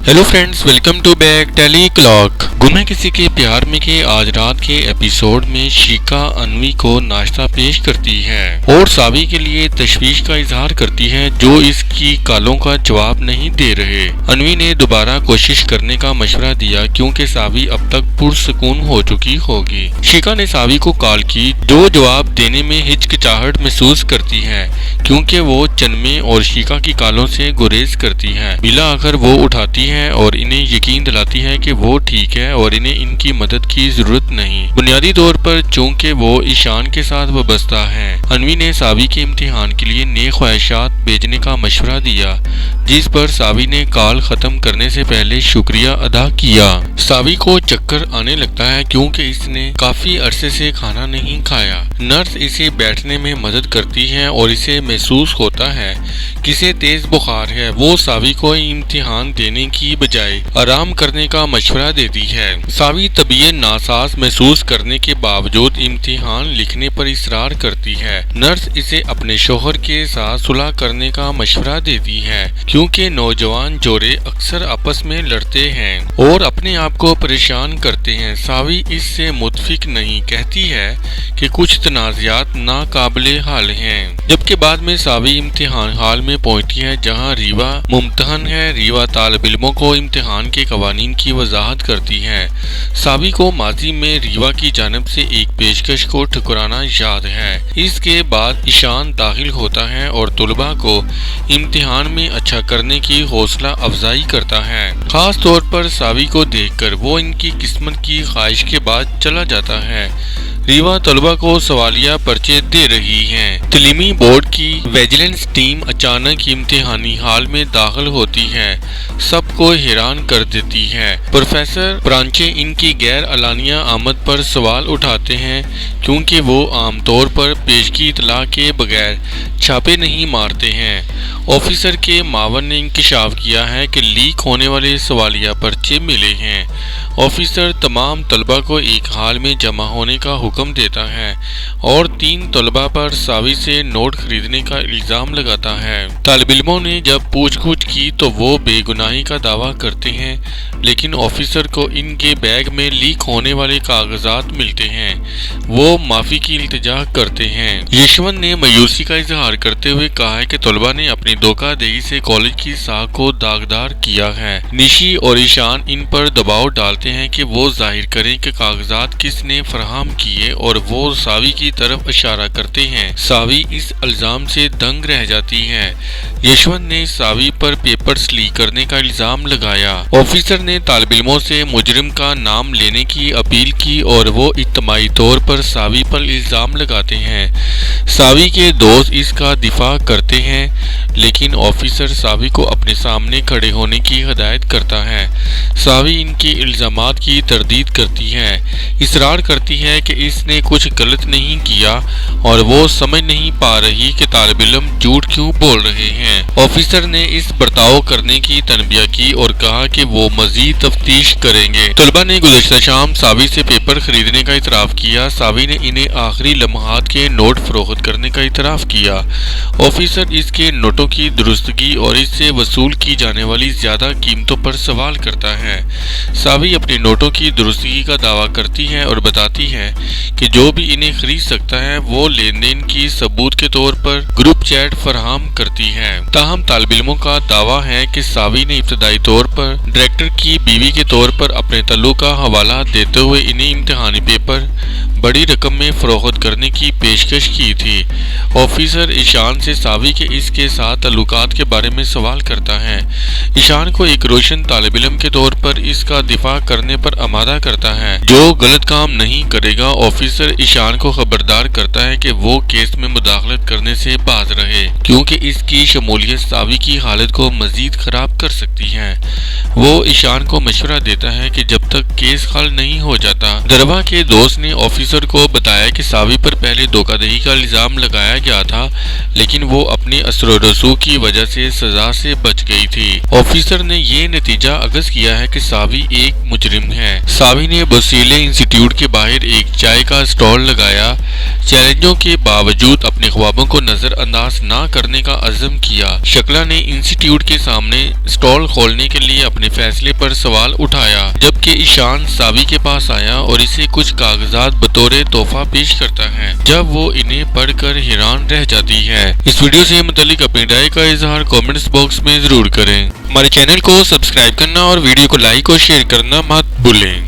Hello friends, welcome to back tele clock. गुम है किसी के प्यार में के आज रात के एपिसोड में शिका अनवी को नाश्ता पेश करती है और सावी के लिए तशवीश का इजहार करती है जो इसकी कॉलों का जवाब नहीं दे रहे। अनवी ने दोबारा कोशिश करने का मशवरा दिया क्योंकि सावी अब तक पुरसकून हो चुकी होगी। शिका ने सावी को कॉल की जो जवाब देने में हिचकिचाहट महसूस करती है क्योंकि वो चन्मे और शिका की कॉलों से गुरेज करती है। बिला आकर वो उठाती है और इन्हें यकीन दिलाती है कि वो ठीक है और इन्हें इनकी मदद की जरूरत नहीं। बुनियादी तौर पर चूंकि वो ईशान के साथ वाबस्ता है, अनवी ने सावी के इम्तिहान के लिए नेक ख्वाहिशात भेजने का मशवरा दिया, जिस पर सावी ने कॉल खत्म करने से पहले शुक्रिया अदा किया। सावी को चक्कर आने लगता है क्योंकि इसने काफी अरसे से खाना नहीं खाया। नर्स इसे बैठने में मदद करती है और इसे महसूस होता है कि इसे तेज बुखार है। वो सावी को इम्तिहान देने की बजाय आराम करने का मशवरा देती है। सावी तबीयत नासाज महसूस करने के बावजूद इम्तिहान लिखने पर इसरार करती है। नर्स इसे अपने शोहर के साथ सुलह करने का मशवरा देती है क्योंकि नौजवान जोड़े अक्सर आपस में लड़ते हैं और अपने आप को परेशान करते हैं। सावी इससे मुतफिक नहीं, कहती है कि कुछ तनाज़ात नाकाबिले हाल हैं। जबकि बाद में सावी इम्तिहान हाल में पहुंचती है जहां रीवा मुम्तहन है। रीवा तालिब इल्मों को इम्तिहान के कवानीन की वजाहत करती है। सावी को माजी में रीवा की जानिब से एक पेशकश को ठुकराना याद है। इसके बाद ईशान दाखिल होता है और तुलबा को इम्तिहान में अच्छा करने की हौसला अफजाई करता है। खास तौर पर सावी को देखकर वो इनकी किस्मत की ख्वाहिश के बाद चला जाता है। रीवा तलबा को सवालिया पर्चे दे रही है। तलीमी बोर्ड की विजिलेंस टीम अचानक इम्तिहानी हाल में दाखिल होती है, सबको हैरान कर देती है। प्रोफेसर ब्रांचे इनकी गैर अलानिया आमद पर सवाल उठाते हैं क्योंकि वो आमतौर पर पेशगी इतला के बगैर छापे नहीं मारते हैं। ऑफिसर के मावन ने इंकशाफ किया है कि लीक होने वाले सवालिया पर्चे मिले हैं। ऑफिसर तमाम तलबा को एक हाल में जमा होने का हुक्म देता है और 3 तलबा पर सावी से नोट खरीदने का इल्जाम लगाता है। तालिब इल्मों ने जब पूछगछ की तो वो बेगुनाही का दावा करते हैं, लेकिन ऑफिसर को इनके बैग में लीक होने वाले कागजात मिलते हैं। वो माफी की इल्तिजा करते हैं। यशवंत ने मायूसी का इजहार करते हुए कहा है कि तलबा ने अपनी धोखाधड़ी से कॉलेज की साख को दागदार किया है। निशी और ईशान इन पर दबाव डालते हैं कि वो जाहिर करें कि कागजात किसने फराहम किए और वो सावी की तरफ इशारा करते हैं। सावी इस इल्जाम से दंग रह जाती है। यशवंत ने सावी पर पेपर्स लीक करने का इल्जाम लगाया। ऑफिसर ने तालिब इल्मों से मुजरिम का नाम लेने की अपील की और वो इज्तिमाई तौर पर सावी पर इल्जाम लगाते हैं। सावी के दोस्त इसका दिफा करते हैं, लेकिन ऑफिसर सावी को अपने सामने खड़े होने की हिदायत करता है। सावी इनके इल्जामात की तरदीद करती है, इसरार करती है कि इसने कुछ गलत नहीं किया और वो समझ नहीं पा रही कि तालिब इल्म झूठ क्यों बोल रहे हैं। ऑफिसर ने इस बर्ताव करने की तनबिया की और कहा कि वो मजीद तफ्तीश करेंगे। तलबा ने गुज़श्ता शाम सावी से पेपर खरीदने का इतराफ किया। सावी ने इन्हें आखिरी लम्हात के नोट फरोख्त करने का इतराफ किया। ऑफिसर इसके नोटों की दुरुस्तगी और इससे वसूल की जाने वाली ज्यादा कीमतों पर सवाल करता है। सावी अपने नोटों की दुरुस्तगी का दावा करती है और बताती है कि जो भी इन्हें खरीद सकता है वो लेन देन की सबूत के तौर पर ग्रुप चैट फराहम करती है। ताहम तालिब इल्मों का दावा है कि सावी ने इब्तदाई तौर पर डायरेक्टर की बीवी के तौर पर अपने तल्लुक का हवाला देते हुए इन्हें इम्तिहानी पेपर बड़ी रकम में फरोख्त करने की पेशकश की थी। ऑफिसर ईशान से सावी के इसके साथ ताल्लुकात के बारे में सवाल करता है। ईशान को एक रोशन तालिब इल्म के तौर पर इसका दिफा करने पर आमादा करता है जो गलत काम नहीं करेगा। ऑफिसर ईशान को खबरदार करता है कि वो केस में मुदाखलत करने से बाज रहे क्योंकि इसकी शमूलियत सावी की हालत को मजीद खराब कर सकती है। वो ईशान को मशवरा देता है कि जब तक केस हल नहीं हो जाता। दरबा के दोस्त ने ऑफिसर آفیسر کو بتایا کہ ساوی پر پہلے دھوکہ دہی کا الزام لگایا گیا تھا، لیکن وہ اپنی اثر و رسوخ کی وجہ سے سزا سے بچ گئی تھی۔ آفیسر نے یہ نتیجہ اخذ کیا ہے کہ ساوی ایک مجرم ہے۔ ساوی نے بوسیلے انسٹی ٹیوٹ کے باہر ایک چائے کا اسٹال لگایا۔ چیلنجوں کے باوجود اپنے خوابوں کو نظر انداز نہ کرنے کا عزم کیا۔ شکلا نے انسٹی ٹیوٹ کے سامنے اسٹال کھولنے کے لیے اپنے فیصلے پر سوال اٹھایا، جبکہ ایشان ساوی کے پاس آیا اور اسے کچھ کاغذات بطور تحفہ پیش کرتا ہے۔ جب وہ انہیں پڑھ کر حیران رہ جاتی ہے۔ اس ویڈیو سے متعلق اپنی رائے کا اظہار کامنٹس باکس میں ضرور کریں۔ ہمارے چینل کو سبسکرائب کرنا اور ویڈیو کو لائک اور شیئر کرنا مت بھولیں۔